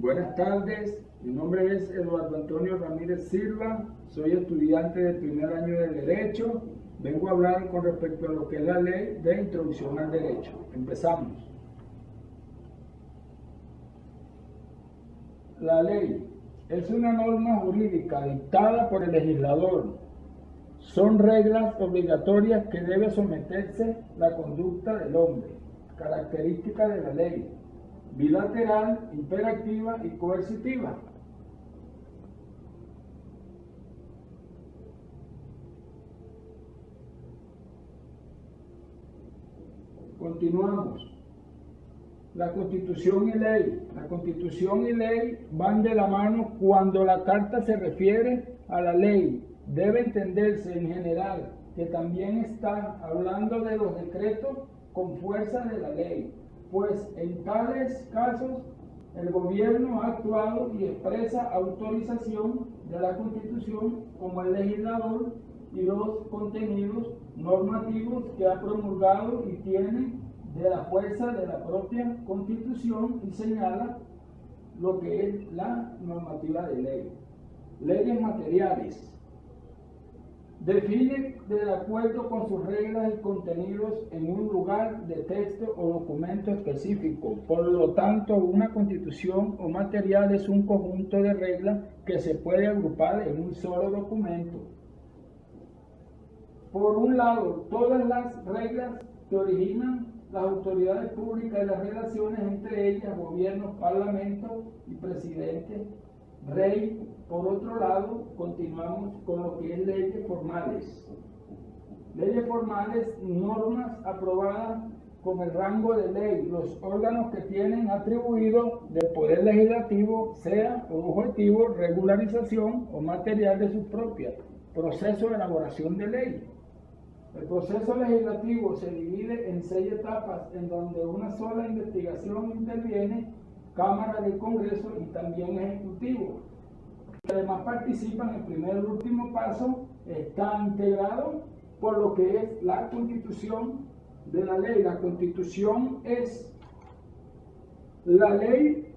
Buenas tardes, mi nombre es Eduardo Antonio Ramírez Silva, soy estudiante de primer año de Derecho. Vengo a hablar con respecto a lo que es la ley de introducción al derecho. Empezamos. La ley es una norma jurídica dictada por el legislador. Son reglas obligatorias que debe someterse la conducta del hombre. Características de la ley: bilateral, imperativa y coercitiva. Continuamos. La Constitución y ley. La Constitución y ley van de la mano cuando la Carta se refiere a la ley. Debe entenderse en general que también está hablando de los decretos con fuerza de la ley, pues en tales casos el gobierno ha actuado y expresa autorización de la Constitución como el legislador y los contenidos normativos que ha promulgado y tiene de la fuerza de la propia Constitución, y señala lo que es la normativa de ley. Leyes materiales. Define de acuerdo con sus reglas y contenidos en un lugar de texto o documento específico. Por lo tanto, una constitución o material es un conjunto de reglas que se puede agrupar en un solo documento. Por un lado, todas las reglas que originan las autoridades públicas y las relaciones entre ellas, gobierno, parlamento y presidente, rey. Por otro lado, continuamos con lo que es leyes formales. Leyes formales, normas aprobadas con el rango de ley, los órganos que tienen atribuido del Poder Legislativo, sea por objetivo regularización o material de su propia proceso de elaboración de ley. El proceso legislativo se divide en 6 etapas, en donde una sola investigación interviene, Cámara del Congreso y también Ejecutivo. Además participan en el primer y último paso. Está integrado por lo que es la Constitución de la ley. La Constitución es la ley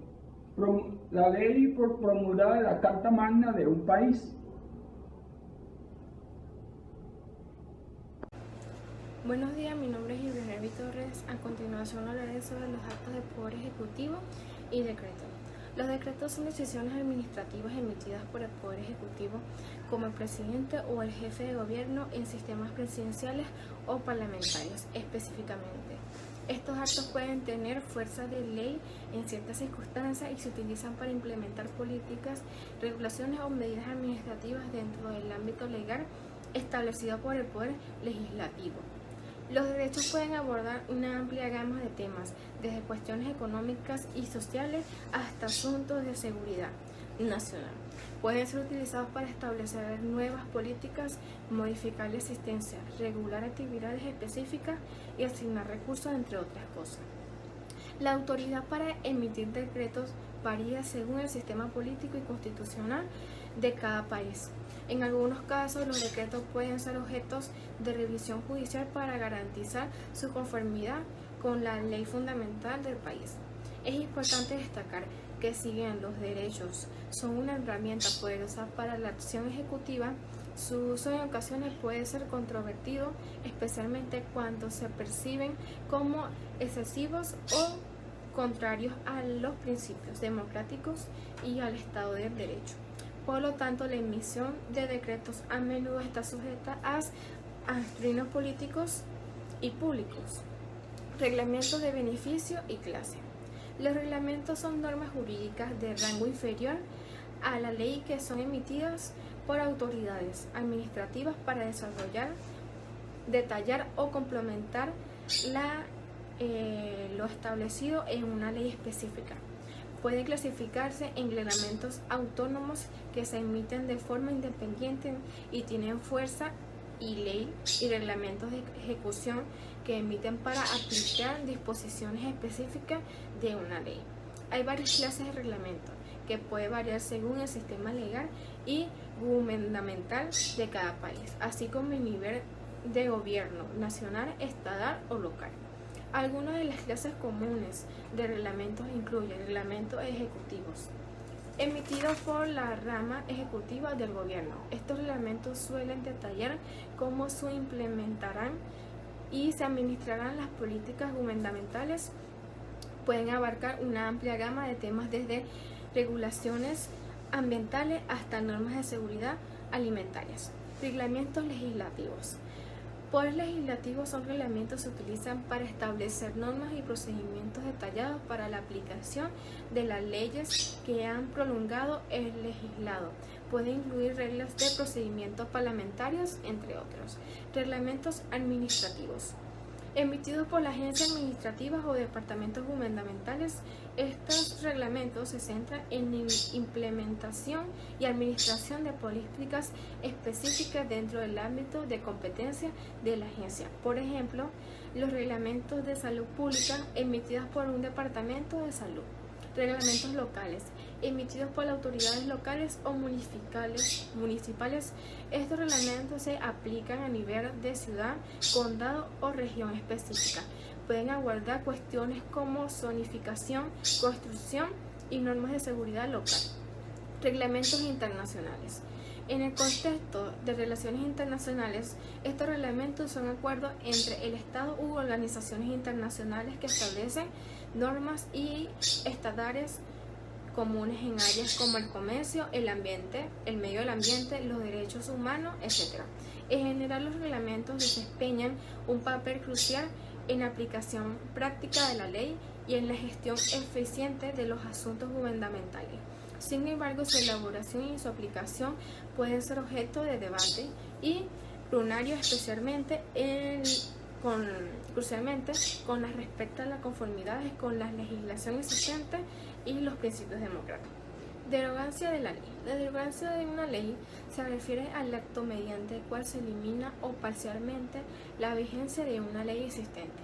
por promulgada de la Carta Magna de un país. Buenos días, mi nombre es Ibrahim Torres. A continuación hablaré sobre los actos de poder ejecutivo y decretos. Los decretos son decisiones administrativas emitidas por el Poder Ejecutivo, como el presidente o el jefe de gobierno, en sistemas presidenciales o parlamentarios específicamente. Estos actos pueden tener fuerza de ley en ciertas circunstancias y se utilizan para implementar políticas, regulaciones o medidas administrativas dentro del ámbito legal establecido por el Poder Legislativo. Los derechos pueden abordar una amplia gama de temas, desde cuestiones económicas y sociales hasta asuntos de seguridad nacional. Pueden ser utilizados para establecer nuevas políticas, modificar la existencia, regular actividades específicas y asignar recursos, entre otras cosas. La autoridad para emitir decretos varía según el sistema político y constitucional de cada país. En algunos casos, los decretos pueden ser objetos de revisión judicial para garantizar su conformidad con la ley fundamental del país. Es importante destacar que si bien los derechos son una herramienta poderosa para la acción ejecutiva, su uso en ocasiones puede ser controvertido, especialmente cuando se perciben como excesivos o contrarios a los principios democráticos y al Estado de Derecho. Por lo tanto, la emisión de decretos a menudo está sujeta a escrutinios políticos y públicos. Reglamentos de beneficio y clase. Los reglamentos son normas jurídicas de rango inferior a la ley que son emitidas por autoridades administrativas para desarrollar, detallar o complementar lo establecido en una ley específica. Pueden clasificarse en reglamentos autónomos que se emiten de forma independiente y tienen fuerza y ley, y reglamentos de ejecución que emiten para aplicar disposiciones específicas de una ley. Hay varias clases de reglamentos que puede variar según el sistema legal y gubernamental de cada país, así como el nivel de gobierno nacional, estatal o local. Algunas de las clases comunes de reglamentos incluyen reglamentos ejecutivos, emitidos por la rama ejecutiva del gobierno. Estos reglamentos suelen detallar cómo se implementarán y se administrarán las políticas gubernamentales. Pueden abarcar una amplia gama de temas desde regulaciones ambientales hasta normas de seguridad alimentarias. Reglamentos legislativos. Poderes legislativos son reglamentos que se utilizan para establecer normas y procedimientos detallados para la aplicación de las leyes que han promulgado el legislado. Pueden incluir reglas de procedimientos parlamentarios, entre otros. Reglamentos administrativos. Emitidos por las agencias administrativas o departamentos gubernamentales, estos reglamentos se centran en la implementación y administración de políticas específicas dentro del ámbito de competencia de la agencia. Por ejemplo, los reglamentos de salud pública emitidos por un departamento de salud. Reglamentos locales emitidos por las autoridades locales o municipales. Estos reglamentos se aplican a nivel de ciudad, condado o región específica. Pueden abordar cuestiones como zonificación, construcción y normas de seguridad local. Reglamentos internacionales. En el contexto de relaciones internacionales, estos reglamentos son acuerdos entre el Estado u organizaciones internacionales que establecen normas y estándares comunes en áreas como el comercio, el ambiente, el medio del ambiente, los derechos humanos, etc. En general, los reglamentos desempeñan un papel crucial en la aplicación práctica de la ley y en la gestión eficiente de los asuntos gubernamentales. Sin embargo, su elaboración y su aplicación pueden ser objeto de debate y plenario, especialmente con respecto a las conformidades con la legislación existente y los principios democráticos. Derogancia de la ley. La derogancia de una ley se refiere al acto mediante el cual se elimina o parcialmente la vigencia de una ley existente.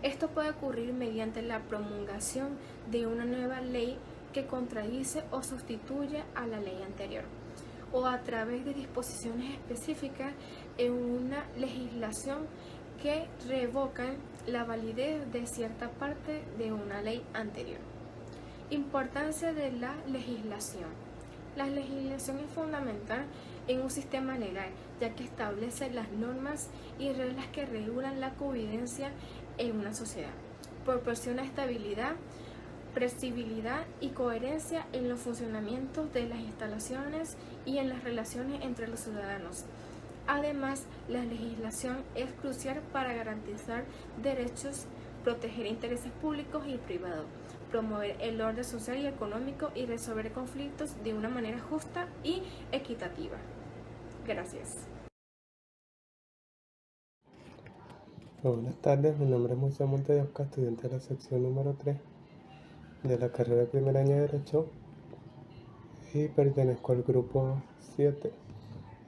Esto puede ocurrir mediante la promulgación de una nueva ley que contradice o sustituye a la ley anterior, o a través de disposiciones específicas en una legislación que revocan la validez de cierta parte de una ley anterior. Importancia de la legislación. La legislación es fundamental en un sistema legal, ya que establece las normas y reglas que regulan la convivencia en una sociedad. Proporciona estabilidad, previsibilidad y coherencia en los funcionamientos de las instalaciones y en las relaciones entre los ciudadanos. Además, la legislación es crucial para garantizar derechos, proteger intereses públicos y privados, promover el orden social y económico y resolver conflictos de una manera justa y equitativa. Gracias. Buenas tardes, mi nombre es Moisés Monte de Oscar, estudiante de la sección número 3 de la carrera de primer año de Derecho y pertenezco al grupo 7.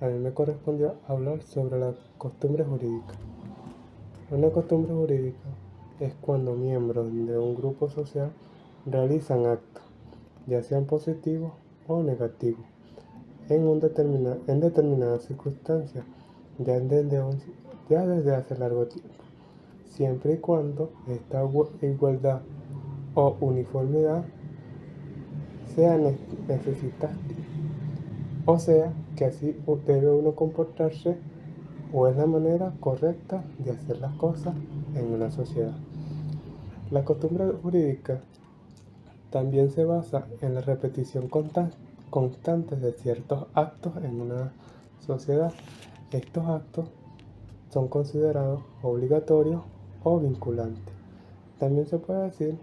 A mí me correspondió hablar sobre la costumbre jurídica. Una costumbre jurídica es cuando miembros de un grupo social realizan actos, ya sean positivos o negativos, en determinadas circunstancias, ya desde hace largo tiempo, siempre y cuando esta igualdad o uniformidad sea necesitante, o sea, que así debe uno comportarse o es la manera correcta de hacer las cosas en una sociedad. La costumbre jurídica también se basa en la repetición constante de ciertos actos en una sociedad. Estos actos son considerados obligatorios o vinculantes. También se puede decir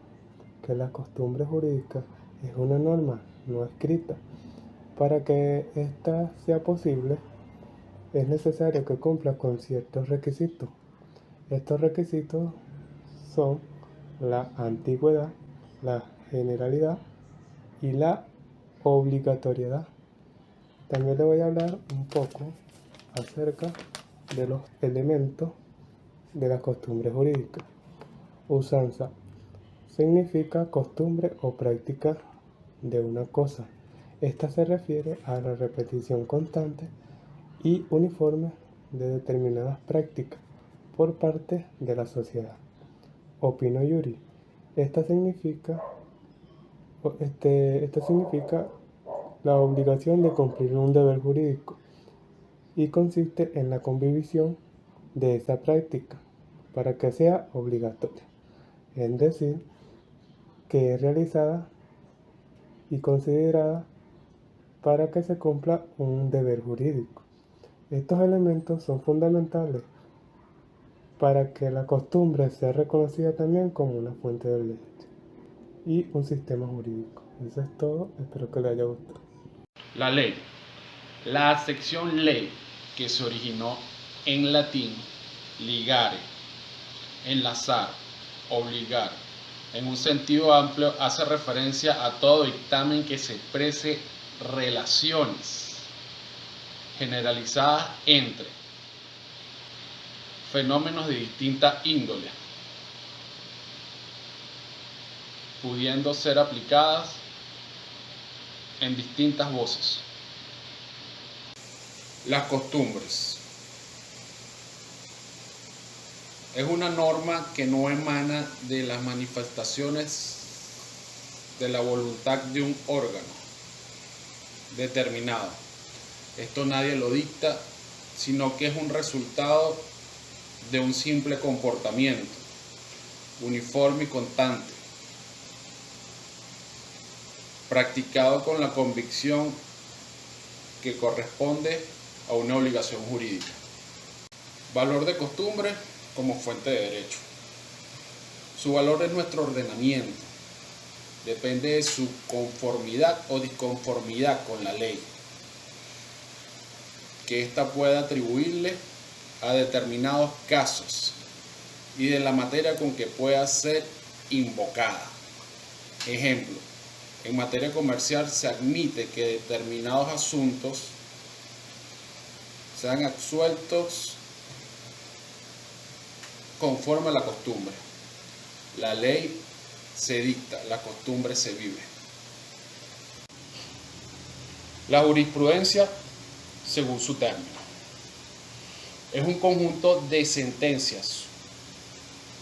que la costumbre jurídica es una norma no escrita. Para que ésta sea posible, es necesario que cumpla con ciertos requisitos. Estos requisitos son la antigüedad, la generalidad y la obligatoriedad. También le voy a hablar un poco acerca de los elementos de la costumbre jurídica. Usanza significa costumbre o práctica de una cosa. Esta se refiere a la repetición constante y uniforme de determinadas prácticas por parte de la sociedad. opino iuri. Esta significa la obligación de cumplir un deber jurídico y consiste en la convicción de esa práctica para que sea obligatoria, es decir, que es realizada y considerada para que se cumpla un deber jurídico. Estos elementos son fundamentales para que la costumbre sea reconocida también como una fuente del derecho y un sistema jurídico. Eso es todo, espero que les haya gustado. La ley. La acepción ley, que se originó en latín ligare, enlazar, obligar, en un sentido amplio hace referencia a todo dictamen que se exprese relaciones generalizadas entre fenómenos de distinta índole, pudiendo ser aplicadas en distintas voces. Las costumbres. Es una norma que no emana de las manifestaciones de la voluntad de un órgano determinado. Esto nadie lo dicta, sino que es un resultado de un simple comportamiento uniforme y constante, practicado con la convicción que corresponde a una obligación jurídica. Valor de costumbre como fuente de derecho. Su valor es nuestro ordenamiento. Depende de su conformidad o disconformidad con la ley, que ésta pueda atribuirle a determinados casos y de la materia con que pueda ser invocada. Ejemplo, en materia comercial se admite que determinados asuntos sean absueltos conforme a la costumbre. La ley se dicta, la costumbre se vive. La jurisprudencia, según su término, es un conjunto de sentencias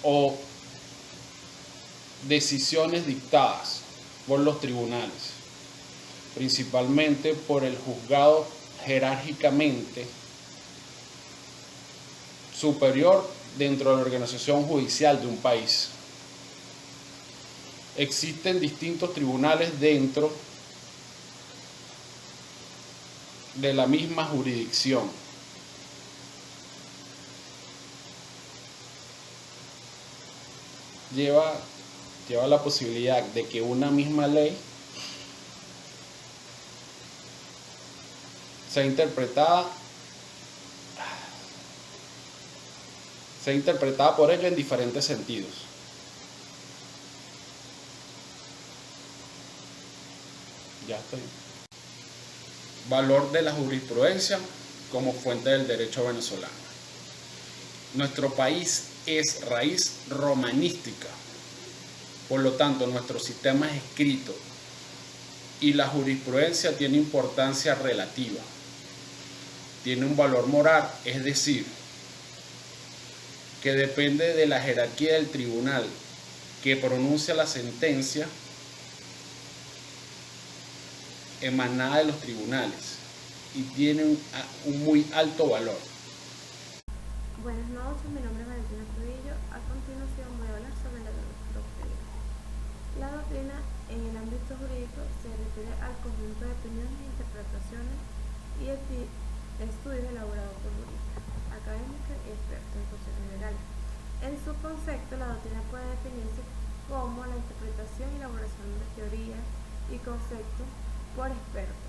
o decisiones dictadas por los tribunales, principalmente por el juzgado jerárquicamente superior dentro de la organización judicial de un país. Existen distintos tribunales dentro de la misma jurisdicción. Lleva la posibilidad de que una misma ley sea interpretada por ello en diferentes sentidos. Ya estoy. Valor de la jurisprudencia como fuente del derecho venezolano. Nuestro país es raíz romanística, por lo tanto nuestro sistema es escrito y la jurisprudencia tiene importancia relativa. Tiene un valor moral, es decir, que depende de la jerarquía del tribunal que pronuncia la sentencia emanada de los tribunales y tiene un muy alto valor. Buenas noches, mi nombre es Valentina Trujillo. A continuación voy a hablar sobre la doctrina. La doctrina en el ámbito jurídico se refiere al conjunto de opiniones, interpretaciones y estudios elaborados por juristas, académicos y expertos en cuestiones legales. En su concepto, la doctrina puede definirse como la interpretación y elaboración de teorías y conceptos por expertos.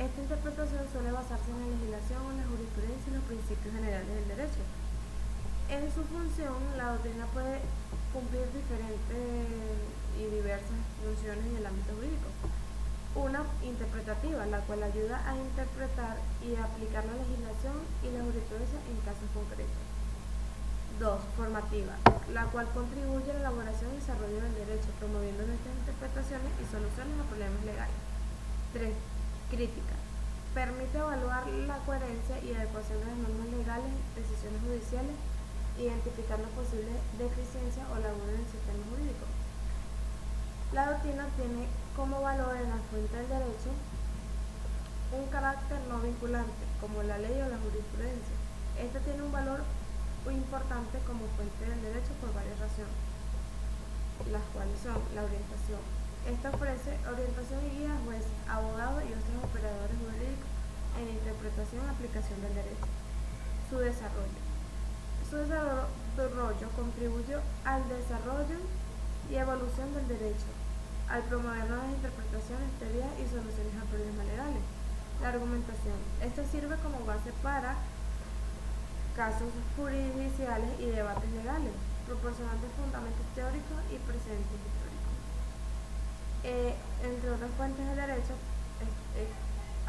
Esta interpretación suele basarse en la legislación, en la jurisprudencia y los principios generales del derecho. En su función, la doctrina puede cumplir diferentes y diversas funciones en el ámbito jurídico. Una, interpretativa, la cual ayuda a interpretar y a aplicar la legislación y la jurisprudencia en casos concretos. 2. Formativa, la cual contribuye a la elaboración y desarrollo del derecho, promoviendo nuestras interpretaciones y soluciones a problemas legales. 3. Crítica, permite evaluar la coherencia y adecuación de las normas legales, decisiones judiciales identificando posibles deficiencias o lagunas en el sistema jurídico. La doctrina tiene como valor en la fuente del derecho un carácter no vinculante, como la ley o la jurisprudencia. Esta tiene un valor muy importante como fuente del derecho por varias razones, las cuales son la orientación. Esta ofrece orientación y guía a jueces, abogados y otros operadores jurídicos en la interpretación y aplicación del derecho. Su desarrollo. Su desarrollo contribuyó al desarrollo y evolución del derecho, al promover nuevas interpretaciones, teorías y soluciones a problemas legales. La argumentación. Esta sirve como base para casos jurisdiccionales y debates legales, proporcionando fundamentos teóricos y precedentes históricos. Entre otras fuentes del derecho,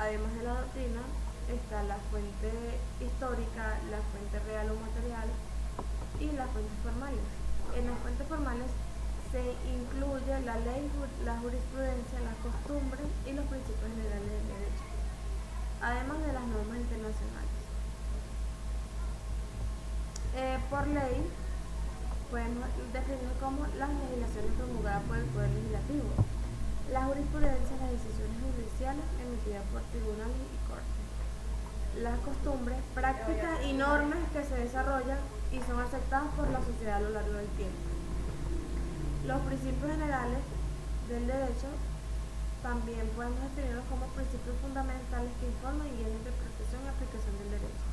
además de la doctrina, está la fuente histórica, la fuente real o material y las fuentes formales. En las fuentes formales se incluye la ley, la jurisprudencia, las costumbres y los principios generales del derecho, además de las normas internacionales. Por ley, podemos definir como las legislaciones promulgadas por el Poder Legislativo, la jurisprudencia, las decisiones judiciales emitidas por tribunales y cortes, las costumbres, prácticas y normas que se desarrollan y son aceptadas por la sociedad a lo largo del tiempo. Los principios generales del derecho también podemos definirlos como principios fundamentales que informan y guían la interpretación y aplicación del derecho.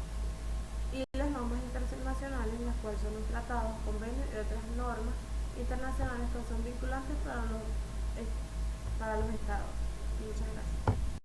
Y las normas internacionales, las cuales son los tratados, convenios y otras normas internacionales que son vinculantes para los estados. Muchas gracias.